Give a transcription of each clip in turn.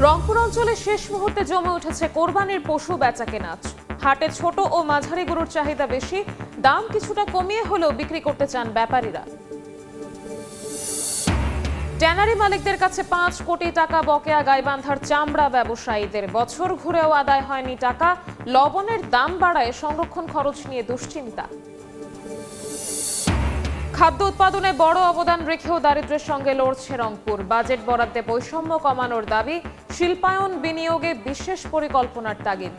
রংপুর অঞ্চলে শেষ মুহূর্তে জমে উঠেছে কোরবানির পশু বেচাকেনা। হাটে ছোট ও মাঝারি গরুর চাহিদা বেশি, দাম কিছুটা কমিয়ে হলেও বিক্রি করতে চান ব্যাপারীরা। ট্যানারি মালিকদের কাছে 5 কোটি টাকা বকেয়া গাইবান্ধার চামড়া ব্যবসায়ীদের। বছর ঘুরেও আদায় হয়নি টাকা, লবণের দাম বাড়ায় সংরক্ষণ খরচ নিয়ে দুশ্চিন্তা। খাদ্য উৎপাদনে বড় অবদান রেখেও দারিদ্র্যের সঙ্গে লড়ছে রংপুর। বাজেট বরাদ্দে বৈষম্য কমানোর দাবি, শিল্পায়ন বিনিয়োগে বিশেষ পরিকল্পনার তাগিদ।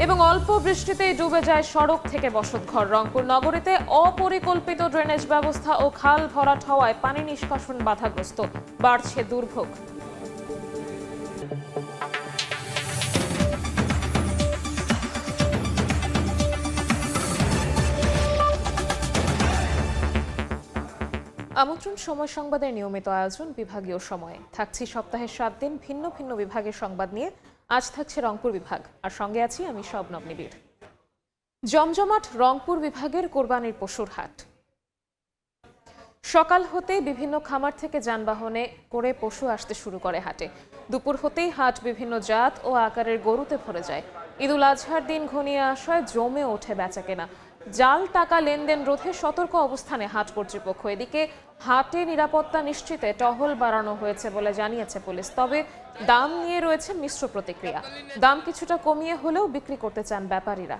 এবং অল্প বৃষ্টিতেই ডুবে যায় সড়ক থেকে বসতঘর। রংপুর নগরীতে অপরিকল্পিত ড্রেনেজ ব্যবস্থা ও খাল ভরাট হওয়ায় পানি নিষ্কাশন বাধাগ্রস্ত, বাড়ছে দুর্ভোগ। আমন্ত্রণ সময় সংবাদের নিয়মিত আয়োজন বিভাগীয় সময়ে। থাকছি সপ্তাহের 7 দিন ভিন্ন ভিন্ন বিভাগের সংবাদ নিয়ে। আজ থাকছে রংপুর বিভাগ, আর সঙ্গে আছি আমি শবনম নিবিড়। জমজমাট রংপুর বিভাগের কোরবানির পশুর হাট। সকাল হতেই বিভিন্ন খামার থেকে যানবাহনে করে পশু আসতে শুরু করে হাটে। দুপুর হতেই হাট বিভিন্ন জাত ও আকারের গরুতে ভরে যায়। ঈদুল আজহার দিন ঘনিয়ে আসায় জমে ওঠে বেচাকেনা। জাল টাকা লেনদেন রোধে সতর্ক অবস্থানে হাট কর্তৃপক্ষ। এদিকে হাটে নিরাপত্তা নিশ্চিতে টহল বাড়ানো হয়েছে বলে জানিয়েছে পুলিশ। তবে দাম নিয়ে রয়েছে মিশ্র প্রতিক্রিয়া। দাম কিছুটা কমিয়ে হলেও বিক্রি করতে চান ব্যাপারীরা।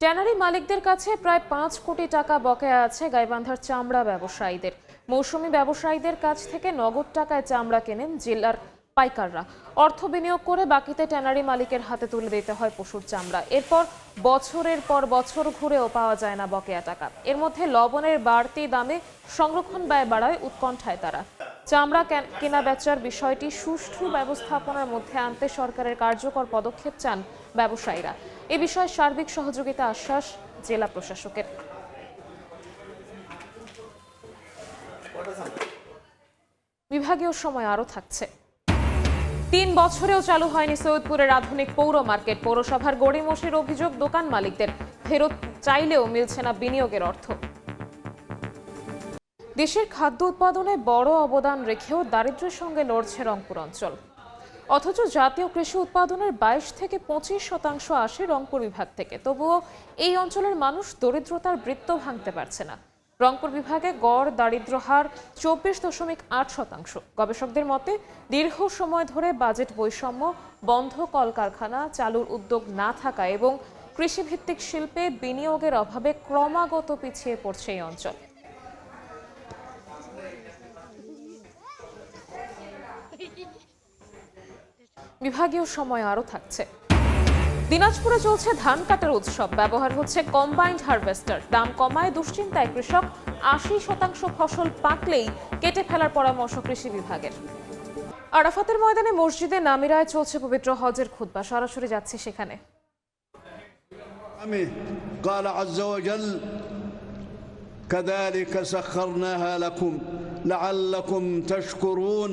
ট্যানারি মালিকদের কাছে প্রায় 5 কোটি টাকা বকেয়া আছে গাইবান্ধার চামড়া ব্যবসায়ীদের। মৌসুমি ব্যবসায়ীদের কাছ থেকে নগদ টাকায় চামড়া কেনেন জেলার পাইকাররা। অর্থ বিনিয়োগ করে বাকিতে ট্যানারি মালিকের হাতে তুলে দিতে হয় পশুর চামড়া। এরপর বছরের পর বছর ঘুরেও পাওয়া যায় না বকেয়া টাকা। এর মধ্যে লবণের বাড়তি দামে সংরক্ষণ ব্যয় বাড়ায় উৎকণ্ঠায় তারা। চামড়া কেনা বেচার বিষয়টি সুষ্ঠু ব্যবস্থাপনার মধ্যে আনতে সরকারের কার্যকর পদক্ষেপ চান ব্যবসায়ীরা। এ বিষয়ে সার্বিক সহযোগিতা আশ্বাস জেলা প্রশাসকের। বিভাগীয় সময় আরও থাকছে। 3 বছরেও চালু হয়নি সৈয়দপুরের আধুনিক পৌর মার্কেট। পৌরসভার গড়িমসির অভিযোগ, দোকান মালিকদের ফেরত চাইলেও মিলছে না বিনিয়োগের অর্থ। দেশের খাদ্য উৎপাদনে বড় অবদান রেখেও দারিদ্র্যের সঙ্গে লড়ছে রংপুর অঞ্চল। অথচ জাতীয় কৃষি উৎপাদনের 22 থেকে 25% আসে রংপুর বিভাগ থেকে। তবুও এই অঞ্চলের মানুষ দরিদ্রতার বৃত্ত ভাঙতে পারছে না। রংপুর বিভাগে গড় দারিদ্র্য হার 24.8%। গবেষকদের মতে দীর্ঘ সময় ধরে বাজেট বৈষম্য, বন্ধ কলকারখানা চালুর উদ্যোগ না থাকা এবং কৃষিভিত্তিক শিল্পে বিনিয়োগের অভাবে ক্রমাগত পিছিয়ে পড়ছে এই অঞ্চল। বিভাগীয় সময় আরও থাকছে। দিনাজপুরে চলছে ধান কাটার উৎসব। ব্যবহার হচ্ছে কম্বাইন্ড হারভেস্টার। দাম কমায় দুশ্চিন্তায় কৃষক। 80% ফসল পাকলেই কেটে ফেলার পরামর্শ কৃষি বিভাগের। আরাফাতের ময়দানে মসজিদে নামিরায় চলছে পবিত্র হজের খুতবা। সরাসরি যাচ্ছে সেখানে। قال عز وجل كذلك سخرناها لكم لعلكم تشكرون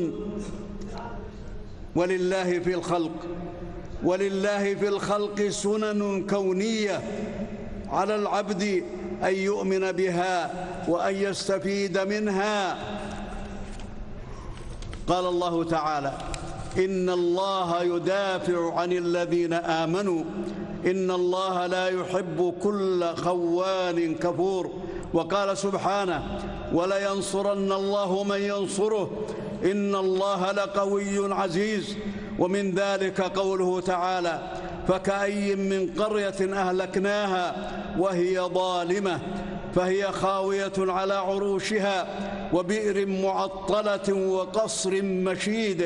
ولله في الخلق سنن كونية على العبد أن يؤمن بها وأن يستفيد منها. قال الله تعالى إن الله يدافع عن الذين آمنوا إن الله لا يحب كل خوان كفور. وقال سبحانه ولينصرن الله من ينصره إن الله لقوي عزيز. ومن ذلك قوله تعالى فكأي من قرية أهلكناها وهي ظالمة فهي خاوية على عروشها وبئر معطلة وقصر مشيد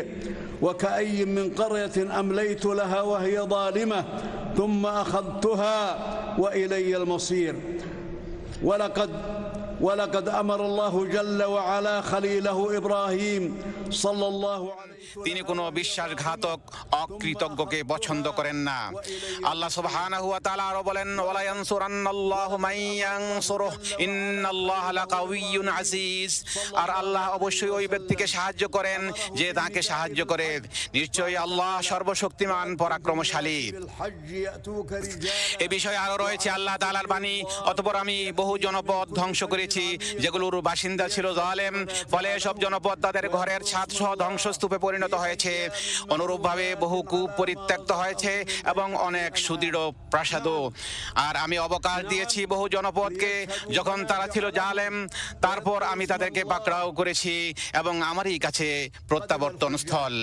وكأي من قرية أمليت لها وهي ظالمة ثم أخذتها وإلي المصير. ولقد أمر الله جل وعلا خليله إبراهيم صلى الله عليه তিনি কোনো বিশ্বাসঘাতক অকৃতজ্ঞকে পছন্দ করেন না। আল্লাহ সুবহানাহু ওয়া তাআলা আরো বলেন ওয়ালা ইয়ানসুরান্নাল্লাহু মান ইয়ানসুরুহু ইন্নাল্লাহা লাকাওয়িয়্যুন আজিজ। আর আল্লাহ অবশ্যই ওই ব্যক্তিকে সাহায্য করেন যে তাকে সাহায্য করে। নিশ্চয়ই আল্লাহ সর্বশক্তিমান পরাক্রমশালী। এ বিষয়ে আরো রয়েছে আল্লাহ তাআলার বাণী, অতঃপর আমি বহু জনপদ ধ্বংস করেছি দিয়েছি যেগুলোর বাসিন্দা ছিল জালেম, ফলে সব জনপদ তাদের ঘরের ছাদ সহ ধ্বংসস্তূপে পরিণত হয়েছে। অনুরূপভাবে বহু কূপ পরিত্যক্ত হয়েছে এবং অনেক সুদৃঢ় প্রাসাদও। আর আমি অবকাশ দিয়েছি বহু জনপদকে যখন তারা ছিল জালেম, তারপর আমি তাদেরকে পাকড়াও করেছি এবং আমারই কাছে প্রত্যাবর্তন স্থল।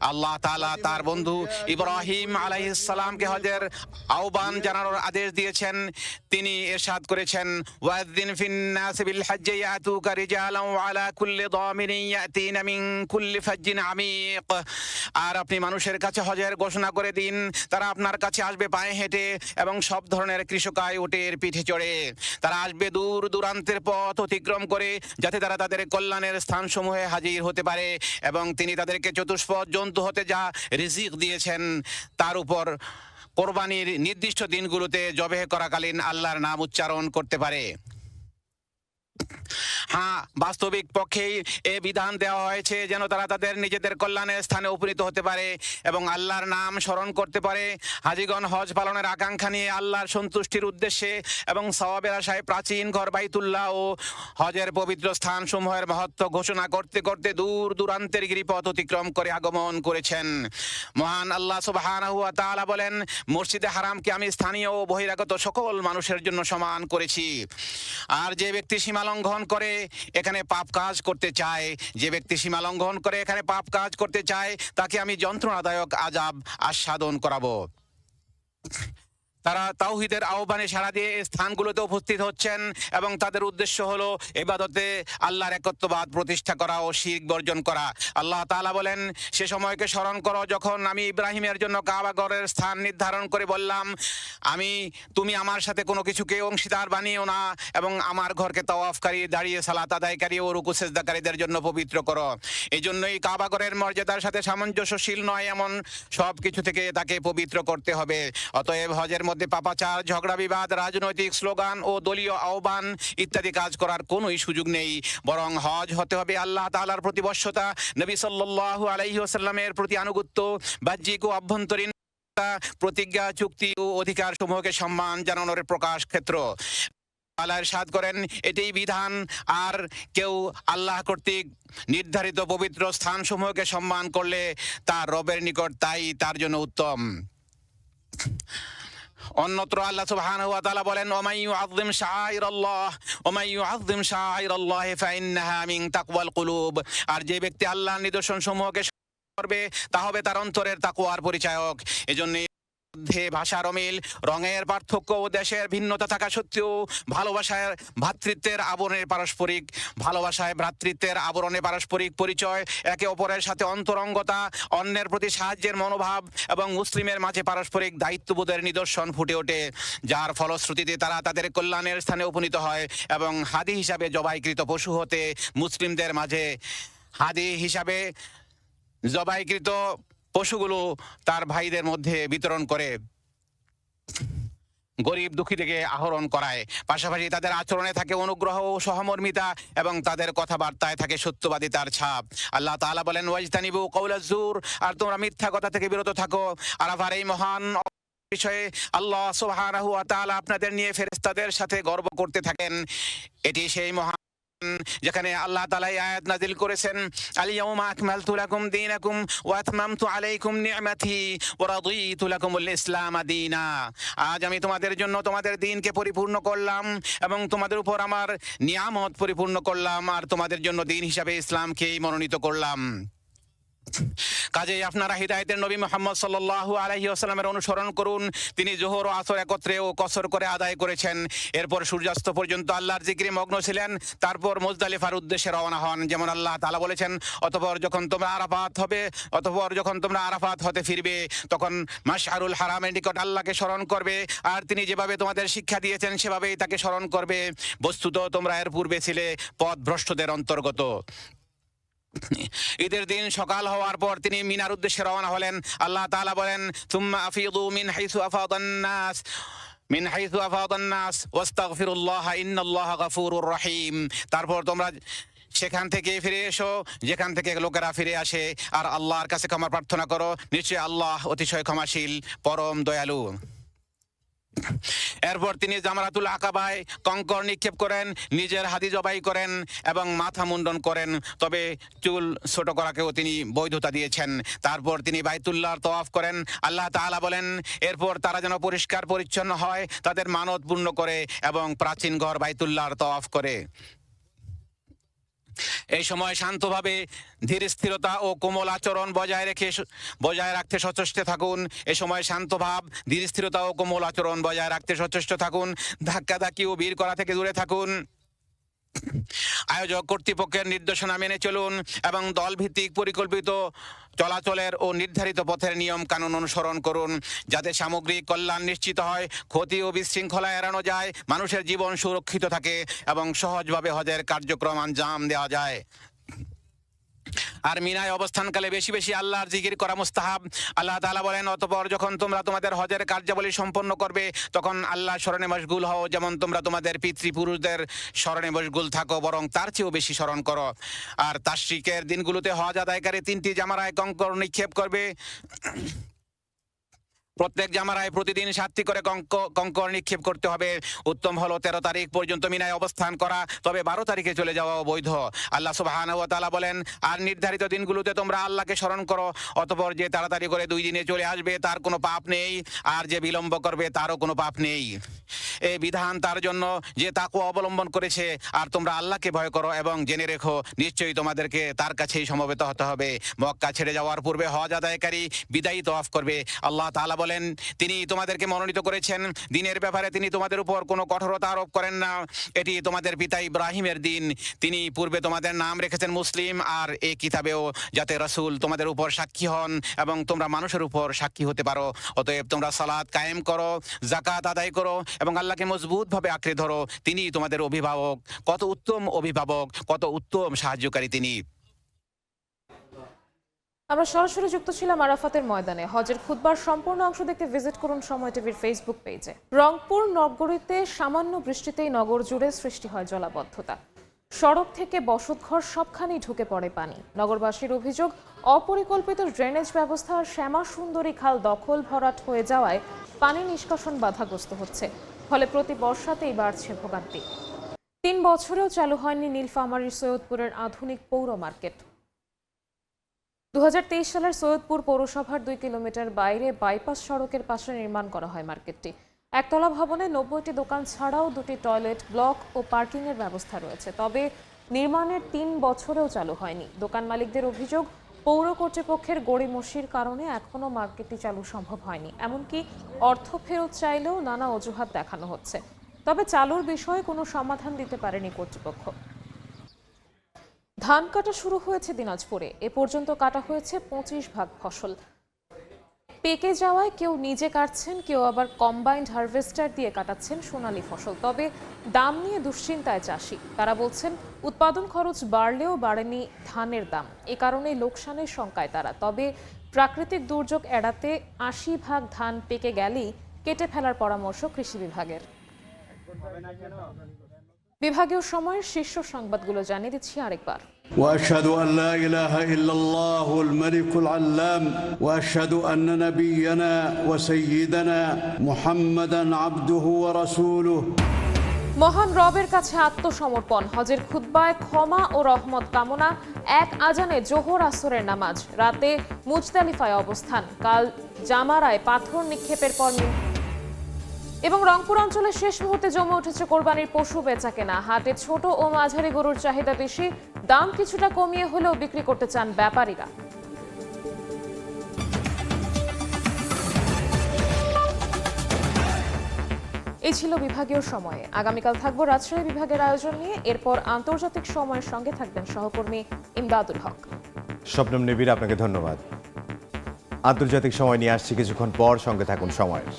আল্লাহ তাআলা তার বন্ধু ইব্রাহিম আলাইহিস সালামকে হজের আহ্বান জানানোর আদেশ দিয়েছেন। তিনি ইরশাদ করেছেন, ওয়াযিন ফিন নাস বিল হজ্জি ইয়াতুকা রিজালান ওয়া আলা কুল্লি দামিরিন ইয়াতিনা মিন কুল্লি ফাজ্জিন আমিক। আর আপনি মানুষের কাছে হজের ঘোষণা করে দিন, তারা আপনার কাছে আসবে পায়ে হেঁটে এবং সব ধরনের কৃষকায় উটের পিঠে চড়ে। তারা আসবে দূর দূরান্তের পথ অতিক্রম করে, যাতে তারা তাদের কল্যাণের স্থানসমূহে হাজির হতে পারে। এবং তিনি তাদেরকে চতুষ্পদ জন্তু হতে যা রিজিক দিয়েছেন তার উপর কোরবানির নির্দিষ্ট দিনগুলোতে জবেহ করাকালীন আল্লাহর নাম উচ্চারণ করতে পারে। হ্যাঁ, বাস্তবিক পক্ষেই এ বিধান দেওয়া হয়েছে যেন তারা তাদের নিজেদের কল্যাণের স্থানে উপনীত হতে পারে এবং আল্লাহর নাম স্মরণ করতে পারে। হাজিগণ হজ পালনের আকাঙ্ক্ষা নিয়ে আল্লাহর সন্তুষ্টির উদ্দেশ্যে এবং সওয়াবের আশায় প্রাচীন ঘর বাইতুল্লাহ ও হজের পবিত্র স্থানসমূহের মহত্ব ঘোষণা করতে করতে দূর দূরান্তের গিরিপথ অতিক্রম করে আগমন করেছেন। মহান আল্লাহ সুবহানাহু ওয়া তাআলা বলেন, মসজিদে হারামকে আমি স্থানীয় ও বহিরাগত সকল মানুষের জন্য সমান করেছি। আর যে ব্যক্তি সীমা লঙ্ঘন করে এখানে পাপ কাজ করতে চায়, যে ব্যক্তি সীমা লঙ্ঘন করে এখানে পাপ কাজ করতে চায়, তাকে আমি যন্ত্রণাদায়ক আযাব আস্বাদন করাবো। তারা তাওহীদের আহ্বানে সাড়া দিয়ে এই স্থানগুলোতে উপস্থিত হচ্ছেন এবং তাদের উদ্দেশ্য হলো ইবাদতে আল্লাহর একত্ববাদ প্রতিষ্ঠা করা ও শিরক বর্জন করা। আল্লাহ তাআলা বলেন, সে সময়কে স্মরণ করো যখন আমি ইব্রাহিমের জন্য কাবা ঘরের স্থান নির্ধারণ করে বললাম, তুমি আমার সাথে কোনো কিছুকে অংশীদার বানিও না এবং আমার ঘরকে তাওয়াফকারী, দাঁড়িয়ে সালাত আদায়কারী ও রুকু সিজদাকারীদের জন্য পবিত্র করো। এই জন্যই কাবা ঘরের মর্যাদার সাথে সামঞ্জস্যশীল নয় এমন সব কিছু থেকে তাকে পবিত্র করতে হবে। অতএব হজের মধ্যে পাপাচার, ঝগড়া বিবাদ, রাজনৈতিক স্লোগান ও দলীয় আহ্বান ইত্যাদি কাজ করার কোনোই সুযোগ নেই। বরং হজ হতে হবে আল্লাহ তাআলার প্রতিবশ্যতা, নবী সাল্লাল্লাহু আলাইহি ওয়াসাল্লামের প্রতি আনুগত্য, বাহ্যিক ও আভ্যন্তরীণ প্রতিজ্ঞা, চুক্তি ও অধিকার সমূহকে সম্মান জানানোর প্রকাশ ক্ষেত্র। আল্লাহ ইরশাদ করেন, এটাই বিধান। আর কেউ আল্লাহ কর্তৃক নির্ধারিত পবিত্র স্থানসমূহকে সম্মান করলে তার রবের নিকট তাই তার জন্য উত্তম। অন্যত্র আল্লাহ সুবহানাহু ওয়া তাআলা বলেন, ওয়া মান ইউআযযিম শাআইরাল্লাহি ফাইন্নাহা মিন তাকওয়াল কুলুব। আর যে ব্যক্তি আল্লাহর নিদর্শন সমূহকে করবে তা হবে তার অন্তরের তাকওয়ার পরিচায়ক। এজন্য মধ্যে ভাষার অমিল, রঙের পার্থক্য ও দেশের ভিন্নতা থাকা সত্ত্বেও ভালোবাসায় ভ্রাতৃত্বের আবরণে পারস্পরিক পরিচয়, একে অপরের সাথে অন্তরঙ্গতা, অন্যের প্রতি সাহায্যের মনোভাব এবং মুসলিমের মাঝে পারস্পরিক দায়িত্ববোধের নিদর্শন ফুটে ওঠে, যার ফলশ্রুতিতে তারা তাদের কল্যাণের স্থানে উপনীত হয় এবং হাদী হিসাবে জবাইকৃত পশু হতে মুসলিমদের মাঝে হাদী হিসাবে জবাইকৃত পশুগুলো তার ভাইদের মধ্যে বিতরণ করে গরিব দুঃখী থেকে আহরণ করায়। পাশাপাশি তাদের আচরণে থাকে অনুগ্রহ ও সহমর্মিতা এবং তাদের কথাবার্তায় থাকে সত্যবাদিতার ছাপ। আল্লাহ তাআলা বলেন, ওয়াজতানিবু কাওলাজ জুর। আর তোমরা মিথ্যা কথা থেকে বিরত থাকো। আরাফার এই মহান বিষয়ে আল্লাহ সুবহানাহু ওয়া তাআলা আপনাদের নিয়ে ফেরেশতাদের সাথে গর্ব করতে থাকেন। এটি সেই মহান যেখানে আল্লাহ তাআলা এই আয়াত নাযিল করেছেন, আল ইয়াউমা আকমালতু লাকুম দীনাকুম ওয়া আতমামতু আলাইকুম নি'মাতি ওয়া রাদিতু লাকুমুল ইসলাম দীনা। আজ আমি তোমাদের জন্য তোমাদের দ্বীনকে পরিপূর্ণ করলাম এবং তোমাদের উপর আমার নিয়ামত পরিপূর্ণ করলাম আর তোমাদের জন্য দ্বীন হিসাবে ইসলামকেই মনোনীত করলাম। কাজেই আপনারা হিদায়াতের নবী মুহাম্মদ সাল্লাল্লাহু আলাইহি ওয়াসাল্লামের অনুসরণ করুন। তিনি যোহর ও আসর একত্রে ও কসর করে আদায় করেছেন। এরপর সূর্যাস্ত পর্যন্ত আল্লাহর জিকিরে মগ্ন ছিলেন। তারপর মুজদালিফার উদ্দেশ্যে রওনা হন। যেমন আল্লাহ তাআলা বলেছেন, অতঃপর যখন তোমরা আরাফাত হতে ফিরবে তখন মাশআরুল হারামের নিকট আল্লাহকে স্মরণ করবে আর তিনি যেভাবে তোমাদের শিক্ষা দিয়েছেন সেভাবেই তাকে স্মরণ করবে। বস্তুত তোমরা এর পূর্বে ছিলে পথভ্রষ্টদের অন্তর্গত। ঈদের দিন সকাল হওয়ার পর তিনি মিনার উদ্দেশ্যে রওনা হলেন। আল্লাহ তাআলা বলেন, সুম্মা আফিদু মিন হাইসু আফাদান নাস ওয়াস্তাগফিরুল্লাহ ইন্নাল্লাহা গফুরুর রহিম। তারপর তোমরা সেখান থেকে ফিরে এসো যেখান থেকে লোকেরা ফিরে আসে আর আল্লাহর কাছে ক্ষমা প্রার্থনা করো। নিশ্চয়ই আল্লাহ অতিশয় ক্ষমাশীল, পরম দয়ালু। এরপর তিনি জামরাতুল আকাবায় কঙ্কর নিক্ষেপ করেন, নিজের হাদি জবাই করেন এবং মাথা মুন্ডন করেন, তবে চুল ছোট করাকেও তিনি বৈধতা দিয়েছেন। তারপর তিনি বাইতুল্লাহর তওয়াফ করেন। আল্লাহ তাআলা বলেন, এরপর তারা যেন পরিষ্কার পরিচ্ছন্ন হয়, তাদের মানত পূর্ণ করে এবং প্রাচীন ঘর বাইতুল্লাহর তওয়াফ করে। এই সময় শান্তভাবে ধীর স্থিরতা ও কোমল আচরণ বজায় রাখতে সচেষ্ট থাকুন। এ সময় শান্ত ভাব, ধীর স্থিরতা ও কোমল আচরণ বজায় রাখতে সচেষ্ট থাকুন। ধাক্কাধাক্কি ও ভিড় করা থেকে দূরে থাকুন। আয়োজক কর্তৃপক্ষের নির্দেশনা মেনে চলুন এবং দলভিত্তিক পরিকল্পিত চলাচলের ও নির্ধারিত পথের নিয়ম কানুন অনুসরণ করুন, যাতে সামগ্রিক কল্যাণ নিশ্চিত হয়, ক্ষতি ও বিশৃঙ্খলা এড়ানো যায়, মানুষের জীবন সুরক্ষিত থাকে এবং সহজভাবে হজের কার্যক্রম আঞ্জাম দেওয়া যায়। আর মিনায় অবস্থানকালে বেশি বেশি আল্লাহর জিকির করা মুস্তাহাব। আল্লাহ তাআলা বলেন, অতঃপর যখন তোমরা তোমাদের হজের কার্যাবলী সম্পন্ন করবে, তখন আল্লাহর স্মরণে মশগুল হও, যেমন তোমরা তোমাদের পিতৃপুরুষদের স্মরণে মশগুল থাকো, বরং তার চেয়েও বেশি স্মরণ করো। আর তাশরিকের দিনগুলোতে হজ আদায়কারী 3টি জামারায় কঙ্কর নিক্ষেপ করবে। প্রত্যেক জামারায় প্রতিদিন 7টি করে কঙ্কর নিক্ষেপ করতে হবে। উত্তম হলো 13 তারিখ পর্যন্ত মিনায় অবস্থান করা, তবে 12 তারিখে চলে যাওয়াও বৈধ। আল্লাহ সুবহানাহু ওয়া তাআলা বলেন, আর নির্ধারিত দিনগুলোতে তোমরা আল্লাহকে স্মরণ করো, অতঃপর যে তাড়াতাড়ি করে 2 দিনে চলে আসবে তার কোনো পাপ নেই, আর যে বিলম্ব করবে তারও কোনো পাপ নেই। এই বিধান তার জন্য যে তাকওয়া অবলম্বন করেছে। আর তোমরা আল্লাহকে ভয় করো এবং জেনে রেখো, নিশ্চয়ই তোমাদেরকে তার কাছেই সমবেত হতে হবে। মক্কা ছেড়ে যাওয়ার পূর্বে হজ আদায়কারী বিদায়ী তওয়াফ করবে। আল্লাহ তাআলা বলেন, তিনি তোমাদেরকে মনোনীত করেছেন, দিনের ব্যাপারে তিনি তোমাদের উপর কোনো কঠোরতা আরোপ করেন না। এটি তোমাদের পিতা ইব্রাহিমের দিন। তিনি পূর্বে তোমাদের নাম রেখেছেন মুসলিম, আর এই কিতাবেও, যাতে রাসূল তোমাদের উপর সাক্ষী হন এবং তোমরা মানুষের উপর সাক্ষী হতে পারো। অতএব তোমরা সালাত কায়েম করো, যাকাত আদায় করো এবং আল্লাহকে মজবুতভাবে আঁকড়ে ধরো। তিনি তোমাদের অভিভাবক, কত উত্তম অভিভাবক, কত উত্তম সাহায্যকারী তিনি। আমরা সরাসরি যুক্ত ছিলাম আরাফাতের ময়দানে। হজের খুতবার সম্পূর্ণ অংশ দেখতে ভিজিট করুন সময় টিভির ফেসবুক পেজে। রংপুর নগরীতে সামান্য বৃষ্টিতেই নগর জুড়ে সৃষ্টি হয় জলাবদ্ধতা। সড়ক থেকে বসতঘর সবখানেই ঢুকে পড়ে পানি। নগরবাসীর অভিযোগ, অপরিকল্পিত ড্রেনেজ ব্যবস্থা আর শ্যামা সুন্দরী খাল দখল ভরাট হয়ে যাওয়ায় পানি নিষ্কাশন বাধাগ্রস্ত হচ্ছে। ফলে প্রতি বর্ষাতেই বাড়ছে ভোগান্তি। 3 বছরেও চালু হয়নি নীলফামারীর সৈয়দপুরের আধুনিক পৌর মার্কেট। 2023 সালের সৈয়দপুর পৌরসভার 2 কিলোমিটার বাইরে বাইপাস সড়কের পাশে নির্মাণ করা হয় মার্কেটটি। একতলা ভবনে 90টি দোকান ছাড়াও 2টি টয়লেট ব্লক ও পার্কিং এর ব্যবস্থা রয়েছে, তবে নির্মাণের 3 বছরেও চালু হয়নি। দোকান মালিকদের অভিযোগ, পৌর কর্তৃপক্ষের গড়িমসির কারণে এখনো মার্কেটটি চালু সম্ভব হয়নি। এমনকি অর্থ ফেরত চাইলেও নানা অজুহাত দেখানো হচ্ছে, তবে চালুর বিষয়ে কোনো সমাধান দিতে পারেনি কর্তৃপক্ষ। ধান কাটা শুরু হয়েছে দিনাজপুরে। এ পর্যন্ত কাটা হয়েছে 25 ভাগ ফসল। পেকে যাওয়ায় কেউ নিজে কাটছেন, কেউ আবার কম্বাইন্ড হারভেস্টার দিয়ে কাটাচ্ছেন সোনালী ফসল। তবে দাম নিয়ে দুশ্চিন্তায় চাষি। তারা বলছেন, উৎপাদন খরচ বাড়লেও বাড়েনি ধানের দাম। এ কারণে লোকসানের শঙ্কায় তারা। তবে প্রাকৃতিক দুর্যোগ এড়াতে 80 ভাগ ধান পেকে গেলেই কেটে ফেলার পরামর্শ কৃষি বিভাগের। বিভাগীয় সময়ের শীর্ষ সংবাদগুলো জানিয়ে দিচ্ছি আরেকবার। وأشهد أن لا إله إلا الله الملك العلام وأشهد أن نبينا وسيدنا محمدا عبده ورسوله। মহান রবের কাছে আত্মসমর্পণ। হজের খুতবায় ক্ষমা ও রহমত কামনা। এক আজানে জোহর আসরের নামাজ। রাতে মুজদালিফায় অবস্থান। কাল জামারায় পাথর নিক্ষেপের পর এবং রংপুর অঞ্চলের শেষ মুহূর্তে জমে উঠেছে কোরবানির পশু বেচাকেনা। হাটে ছোট ও মাঝারি গরুর চাহিদা বেশি, দাম কিছুটা কমিয়ে হলেও বিক্রি করতে চান ব্যাপারীরা। এই ছিল বিভাগীয় সময়ে। আগামীকাল থাকবো রাজশাহী বিভাগের আয়োজন নিয়ে। এরপর আন্তর্জাতিক সময়ের সঙ্গে থাকবেন সহকর্মী ইমদাদুল হক। শবনম নিবিড়, আপনাকে ধন্যবাদ। আন্তর্জাতিক সময় নিয়ে আসছি কিছুক্ষণ পর, সঙ্গে থাকুন সময়ের।